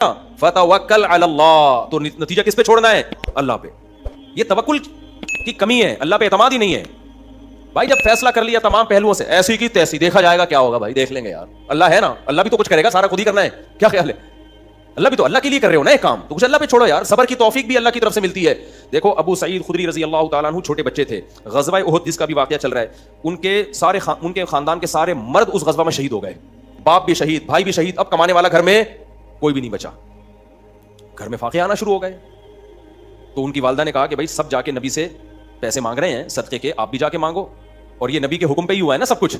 فتوکل علی اللہ, تو نتیجہ کس پہ چھوڑنا ہے؟ اللہ پہ. یہ توکل کی کمی ہے, اللہ پہ اعتماد ہی نہیں ہے. بھائی جب فیصلہ کر لیا تمام پہلوؤں سے, ایسی کی تیسی, دیکھا جائے گا کیا ہوگا بھائی, دیکھ لیں گے یار, اللہ ہے نا, اللہ بھی تو کچھ کرے گا, سارا خود ہی کرنا ہے, کیا خیال ہے؟ اللہ بھی تو اللہ کے لیے کر رہے ہو نا ایک کام, تو کچھ اللہ پہ چھوڑو یار. صبر کی توفیق بھی اللہ کی طرف سے ملتی ہے. دیکھو ابو سعید خدری رضی اللہ تعالیٰ عنہ چھوٹے بچے تھے, غزوہ احد جس کا بھی واقعہ چل رہا ہے, ان کے خاندان کے سارے مرد اس غزوہ میں شہید ہو گئے, باپ بھی شہید, بھائی بھی شہید, اب کمانے والا گھر میں کوئی بھی نہیں بچا, گھر میں فاقے آنا شروع ہو گئے. تو ان کی والدہ نے کہا کہ بھائی سب جا کے نبی سے پیسے مانگ رہے ہیں صدقے کے, آپ بھی جا کے مانگو, اور یہ نبی کے حکم پہ ہی ہوا ہے نا سب کچھ.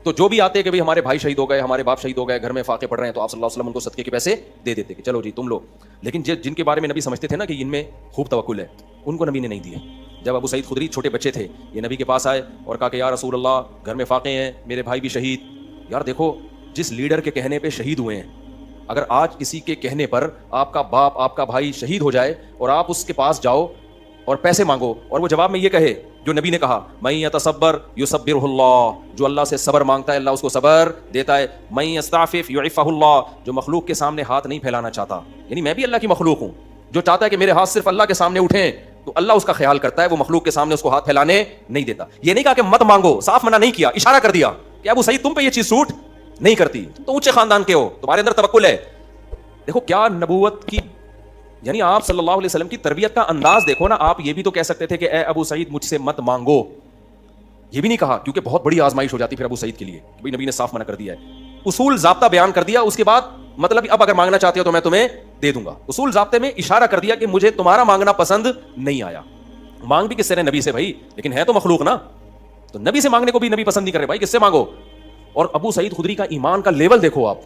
تو جو بھی آتے کہ بھئی ہمارے بھائی شہید ہو گئے, ہمارے باپ شہید ہو گئے, گھر میں فاقے پڑ رہے ہیں, تو آپ صلی اللہ علیہ وسلم ان کو صدقے کے پیسے دے دیتے کہ چلو جی تم لو. لیکن جن کے بارے میں نبی سمجھتے تھے نا کہ ان میں خوب توکل ہے, ان کو نبی نے نہیں دیے. جب ابو سعید خدری چھوٹے بچے تھے, یہ نبی کے پاس آئے اور کہا کہ یا رسول اللہ گھر میں فاقے ہیں, میرے بھائی بھی شہید. یار دیکھو جس لیڈر کے کہنے پہ شہید ہوئے ہیں, اگر آج کسی کے کہنے پر آپ کا باپ آپ کا بھائی شہید ہو جائے اور آپ اس کے پاس جاؤ اور پیسے مانگو, اور وہ جواب میں یہ کہے جو نبی نے کہا, میں یتصبر یصبرہ اللہ, جو اللہ سے صبر مانگتا ہے اللہ اس کو صبر دیتا ہے. میں یستعفف یعفہ اللہ, جو مخلوق کے سامنے ہاتھ نہیں پھیلانا چاہتا, یعنی میں بھی اللہ کی مخلوق ہوں, جو چاہتا ہے کہ میرے ہاتھ صرف اللہ کے سامنے اٹھیں تو اللہ اس کا خیال کرتا ہے, وہ مخلوق کے سامنے اس کو ہاتھ پھیلانے نہیں دیتا. یہ نہیں کہا کہ مت مانگو, صاف منع نہیں کیا, اشارہ کر دیا کہ ابو سعید تم پہ یہ چیز سوٹ نہیں کرتی, تو اونچے خاندان کے ہو, تمہارے اندر توکل ہے. دیکھو کیا نبوت کی, یعنی آپ صلی اللہ علیہ وسلم کی تربیت کا انداز دیکھو نا. آپ یہ بھی تو کہہ سکتے تھے کہ اے ابو سعید مجھ سے مت مانگو, یہ بھی نہیں کہا, کیونکہ بہت بڑی آزمائش ہو جاتی پھر ابو سعید کے لیے. نبی نے صاف منع کر دیا ہے, اصول ضابطہ بیان کر دیا, اس کے بعد مطلب اب اگر مانگنا چاہتے ہو تو میں تمہیں دے دوں گا. اصول ضابطے میں اشارہ کر دیا کہ مجھے تمہارا مانگنا پسند نہیں آیا. مانگ بھی کس سے نبی سے بھائی, لیکن ہے تو مخلوق نا, تو نبی سے مانگنے کو بھی نبی پسند نہیں کر رہے, بھائی کس سے مانگو. اور ابو سعید خدری کا ایمان کا لیول دیکھو آپ.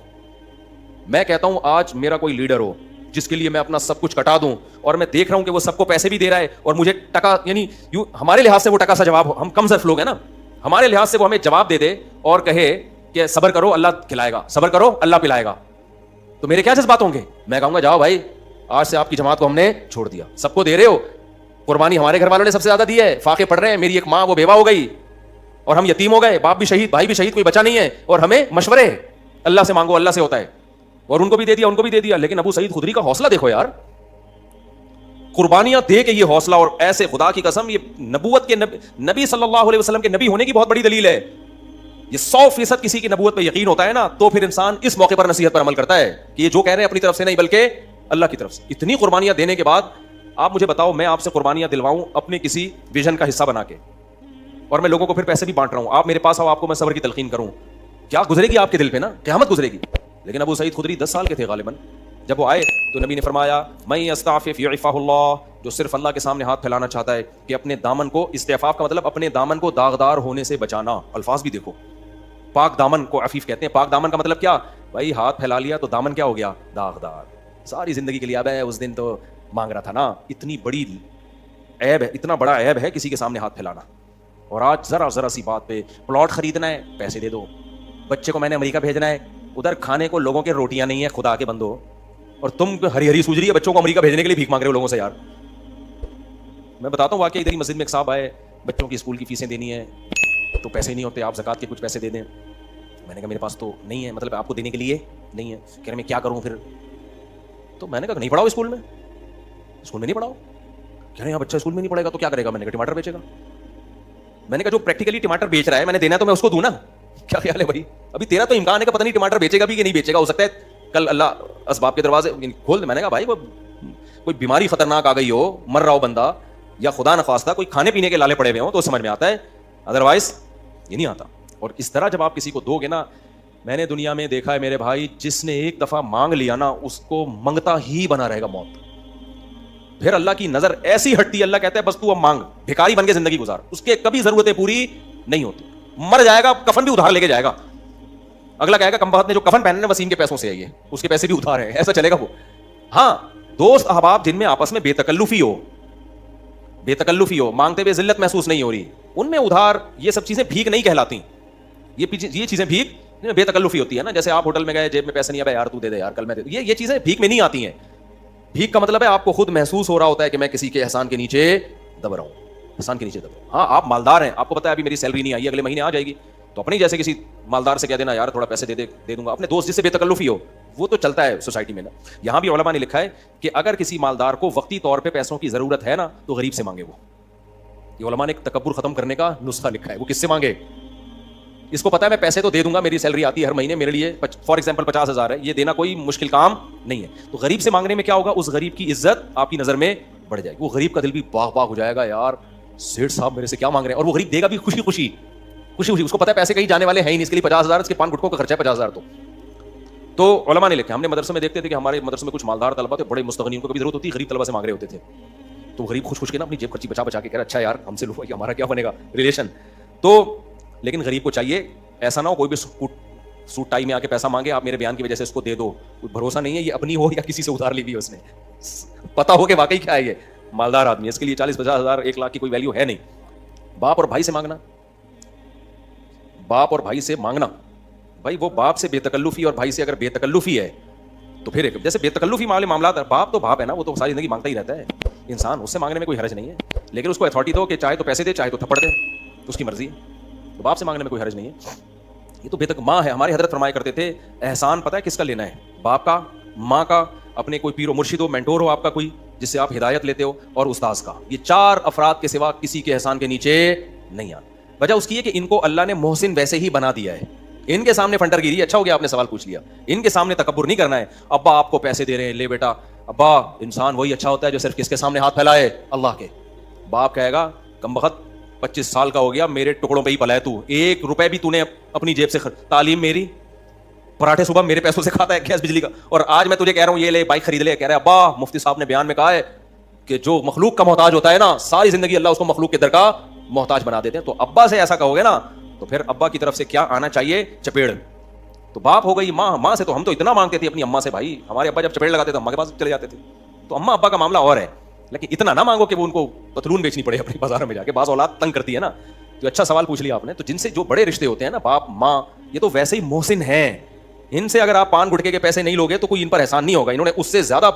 میں کہتا ہوں آج میرا کوئی لیڈر ہو جس کے لیے میں اپنا سب کچھ کٹا دوں, اور میں دیکھ رہا ہوں کہ وہ سب کو پیسے بھی دے رہا ہے اور مجھے ٹکا, یعنی ہمارے لحاظ سے وہ ٹکا سا جواب, ہم کم ظرف لوگ ہیں نا, ہمارے لحاظ سے وہ ہمیں جواب دے دے اور کہے کہ صبر کرو اللہ کھلائے گا, صبر کرو اللہ پلائے گا, تو میرے کیا جذبات ہوں گے؟ میں کہوں گا جاؤ بھائی آج سے آپ کی جماعت کو ہم نے چھوڑ دیا, سب کو دے رہے ہو, قربانی ہمارے گھر والوں نے سب سے زیادہ دی ہے, فاقے پڑ رہے ہیں, میری ایک ماں وہ بیوہ ہو گئی اور ہم یتیم ہو گئے, باپ بھی شہید, بھائی بھی شہید, کوئی بچا نہیں ہے, اور ہمیں مشورے اللہ سے مانگو, اللہ سے ہوتا ہے, اور ان کو بھی دے دیا, ان کو بھی دے دیا. لیکن ابو سعید خدری کا حوصلہ دیکھو یار, قربانیاں دے کے یہ حوصلہ, اور ایسے خدا کی قسم یہ نبوت کے نبی صلی اللہ علیہ وسلم کے نبی ہونے کی بہت بڑی دلیل ہے. یہ 100% کسی کی نبوت پہ یقین ہوتا ہے نا, تو پھر انسان اس موقع پر نصیحت پر عمل کرتا ہے کہ یہ جو کہہ رہے ہیں اپنی طرف سے نہیں بلکہ اللہ کی طرف سے. اتنی قربانیاں دینے کے بعد آپ مجھے بتاؤ, میں آپ سے قربانیاں دلواؤں اپنے کسی ویژن کا حصہ بنا کے, اور میں لوگوں کو پھر پیسے بھی بانٹ رہا ہوں, آپ میرے پاس آؤ, آپ کو میں صبر کی تلقین کروں, کیا گزرے گی آپ کے دل پہ نا, قیامت گزرے گی. لیکن ابو سعید خدری 10 سال کے تھے غالباً جب وہ آئے, تو نبی نے فرمایا میں استعفف یعفہ اللہ, جو صرف اللہ کے سامنے ہاتھ پھیلانا چاہتا ہے, کہ اپنے دامن کو, استعفاف کا مطلب اپنے دامن کو داغدار ہونے سے بچانا. الفاظ بھی دیکھو, پاک دامن کو عفیف کہتے ہیں. پاک دامن کا مطلب کیا بھائی, ہاتھ پھیلا لیا تو دامن کیا ہو گیا, داغدار, ساری زندگی کے لیے. اب اس دن تو مانگ رہا تھا نا, اتنی بڑی عیب ہے, اتنا بڑا عیب ہے کسی کے سامنے ہاتھ پھیلانا. اور آج ذرا سی بات پہ پلاٹ خریدنا ہے, پیسے دے دو, بچے کو میں نے امریکہ بھیجنا ہے, ادھر کھانے کو لوگوں کے روٹیاں نہیں ہیں, خدا کے بندو, اور تم ہری ہری سوج رہی ہے بچوں کو امریکہ بھیجنے کے لیے بھیک مانگ رہے ہو لوگوں سے. یار میں بتاتا ہوں واقعہ, ادھر ہی مسجد میں ایک صاحب آئے, بچوں کی اسکول کی فیسیں دینی ہیں تو پیسے نہیں ہوتے, آپ زکوٰۃ کے کچھ پیسے دے دیں. میں نے کہا میرے پاس تو نہیں ہے, مطلب آپ کو دینے کے لیے نہیں ہے. کہہ رہے میں کیا کروں پھر, تو میں نے کہا نہیں پڑھاؤ اسکول میں, اسکول میں نہیں پڑھاؤ. کہہ رہے ہیں بچہ اسکول میں نہیں پڑھے گا تو کیا کرے گا. میں نے کہا ٹماٹر بیچے گا. میں نے کہا جو پریکٹیکلی ٹماٹر بیچ رہا ہے, میں نے دینا تو میں اس کو دوں نا, کیا خیال ہے بھائی. ابھی تیرا تو امکان ہے کہ پتہ نہیں ٹماٹر بیچے گا بھی کہ نہیں بیچے گا, ہو سکتا ہے کل اللہ اسباب کے دروازے کھول دے. میں نے کہا بھائی وہ کوئی بیماری خطرناک آ گئی ہو, مر رہا ہو بندہ, یا خدا نخواستہ کوئی کھانے پینے کے لالے پڑے ہوئے ہوں تو سمجھ میں آتا ہے, ادروائز یہ نہیں آتا. اور اس طرح جب آپ کسی کو دو گے نا, میں نے دنیا میں دیکھا ہے میرے بھائی, جس نے ایک دفعہ مانگ لیا نا اس کو منگتا ہی بنا رہے گا موت. پھر اللہ کی نظر ایسی ہٹتی ہے, اللہ کہتا ہے بس تو اب مانگ, بھکاری بن کے زندگی گزار, اس کے کبھی ضرورتیں پوری نہیں ہوتی. مر جائے گا, کفن بھی ادھار لے کے جائے گا. اگلا کہے گا کم بخت نے جو کفن پہنے نا وسیم کے پیسوں سے ہے, یہ اس کے پیسے بھی ادھار ہیں, ایسا چلے گا وہ. ہاں دوست احباب جن میں آپس میں بے تکلفی ہو, مانگتے ہوئے ذلت محسوس نہیں ہو رہی, ان میں ادھار, یہ سب چیزیں بھیک نہیں کہلاتی. یہ چیزیں بھیک بے تکلفی ہوتی ہے نا. جیسے آپ ہوٹل میں گئے, جیب میں پیسے نہیں آئے, یار تو دے دے یار, کل میں دے دوں. یہ چیزیں بھیک میں نہیں آتی ہیں. بھیک کا مطلب ہے آپ کو خود محسوس ہو رہا ہوتا ہے کہ میں کسی کے احسان کے نیچے دب رہا ہوں, احسان کے نیچے دب رہا ہوں. ہاں آپ مالدار ہیں, آپ کو پتا ہے ابھی میری سیلری نہیں آئی, اگلے مہینے آ جائے گی, تو اپنی جیسے کسی مالدار سے کہہ دینا یار تھوڑا پیسے دے دوں گا. اپنے دوست جس سے بے تکلفی ہو, وہ تو چلتا ہے سوسائٹی میں نا. یہاں بھی علماء نے لکھا ہے کہ اگر کسی مالدار کو وقتی طور پہ پیسوں کی ضرورت ہے نا تو غریب سے مانگے. وہ یہ علماء نے ایک تکبر ختم کرنے کا نسخہ لکھا ہے. وہ کس سے مانگے؟ اس کو پتا ہے میں پیسے تو دے دوں گا, میری سیلری آتی ہے ہر مہینے, میرے لیے فار ایگزامپل 50,000 ہے, یہ دینا کوئی مشکل کام نہیں ہے. تو غریب سے مانگنے میں کیا ہوگا؟ اس غریب کی عزت آپ کی نظر میں بڑھ جائے گی. وہ غریب کا دل بھی باغ باغ ہو جائے گا, یار سیٹھ صاحب میرے سے کیا مانگ رہے ہیں, اور وہ غریب دے گا بھی خوشی خوشی خوشی خوشی. اس کو پتا ہے پیسے کہیں جانے والے ہیں ہی نہیں, اس کے لیے 50,000 اس کے پان گٹکوں کا خرچہ ہے 50,000. تو علماء نے لکھا, ہم نے مدرسے میں دیکھتے تھے کہ ہمارے مدرسے میں کچھ مالدار طلبہ تھے, بڑے مستغنی, کو کبھی ضرورت ہوتی غریب طلبہ سے مانگ رہے ہوتے تھے. تو غریب خوش خوش کے نا اپنی جیب خرچی بچا بچا کے کہہ رہا اچھا یار ہم سے لو, ہمارا کیا بنے گا ریلیشن. تو لیکن غریب کو چاہیے ایسا نہ ہو کوئی بھی سوٹ ٹائی میں آ کے پیسہ مانگے, آپ میرے بیان کی وجہ سے اس کو دے دو. کوئی بھروسہ نہیں ہے یہ اپنی ہو یا کسی سے ادھار لی ہوئی ہے, اس نے پتا ہو کہ واقعی کیا ہے یہ مالدار آدمی ہے, اس کے لیے 40-50,000 1,00,000 کی کوئی ویلیو ہے نہیں. باپ اور بھائی سے مانگنا, باپ اور بھائی سے مانگنا, بھائی وہ باپ سے بے تکلفی اور بھائی سے اگر بے تکلفی ہے تو پھر جیسے بے تکلفی والے معاملات, باپ تو باپ ہے نا, وہ تو ساری زندگی مانگتا ہی رہتا ہے انسان, اس سے مانگنے میں کوئی حرج نہیں ہے. لیکن اس کو اتھارٹی دو کہ چاہے تو پیسے دے چاہے تو تھپڑ دے, اس کی مرضی ہے. تو باپ سے مانگنے میں کوئی حرج نہیں ہے. یہ تو بے تک ماں ہے. ہمارے حضرت فرمایا کرتے تھے احسان پتہ ہے کس کا لینا ہے؟ باپ کا, ماں کا, اپنے کوئی پیر و مرشد ہو, مینٹور ہو آپ کا کوئی جس سے آپ ہدایت لیتے ہو, اور استاذ کا. یہ 4 افراد کے سوا کسی کے احسان کے نیچے نہیں آنا. وجہ اس کی ہے کہ ان کو اللہ نے محسن ویسے ہی بنا دیا ہے. ان کے سامنے فنٹر گیری, اچھا ہو گیا آپ نے سوال پوچھ لیا, ان کے سامنے تکبر نہیں کرنا ہے. ابا آپ کو پیسے دے رہے ہیں, لے بیٹا. ابا انسان وہی اچھا ہوتا ہے جو صرف کس کے سامنے ہاتھ پھیلائے؟ اللہ کے. باپ کہے گا کمبخت 25 سال کا ہو گیا, میرے ٹکڑوں پہ ہی پلا ہے تو, 1 روپے بھی تو نے اپنی جیب سے تعلیم میری, پراٹھے صبح میرے پیسوں سے کھاتا ہے, گیس بجلی کا, اور آج میں تجھے کہہ رہا ہوں یہ لے بائک خرید لے. کہہ رہا ہے ابا مفتی صاحب نے بیان میں کہا ہے کہ جو مخلوق کا محتاج ہوتا ہے نا ساری زندگی اللہ اس کو مخلوق کے در کا محتاج بنا دیتے ہیں. تو ابا سے ایسا کہو گے نا تو پھر ابا کی طرف سے کیا آنا چاہیے؟ چپیڑ. تو باپ ہو گئی ماں, ماں سے تو ہم تو اتنا مانگتے تھے اپنی اماں سے, بھائی ہمارے ابا جب چپیڑ لگاتے تو اماں کے پاس چلے جاتے تھے. تو اماں ابا کا معاملہ اور ہے, لیکن اتنا نہ مانگو کہ وہ ان کو پتلون بیچنی پڑے اپنے بازار میں جا کے. بعض اولاد تنگ کرتی ہے نا. تو اچھا سوال پوچھ لیا آپ نے. تو جن سے جو بڑے رشتے ہوتے ہیں نا, باپ ماں, یہ تو ویسے ہی محسن ہیں. ان سے اگر آپ پان گٹکے کے پیسے نہیں لوگے تو کوئی ان پر احسان نہیں ہوگا, انہوں نے اس سے زیادہ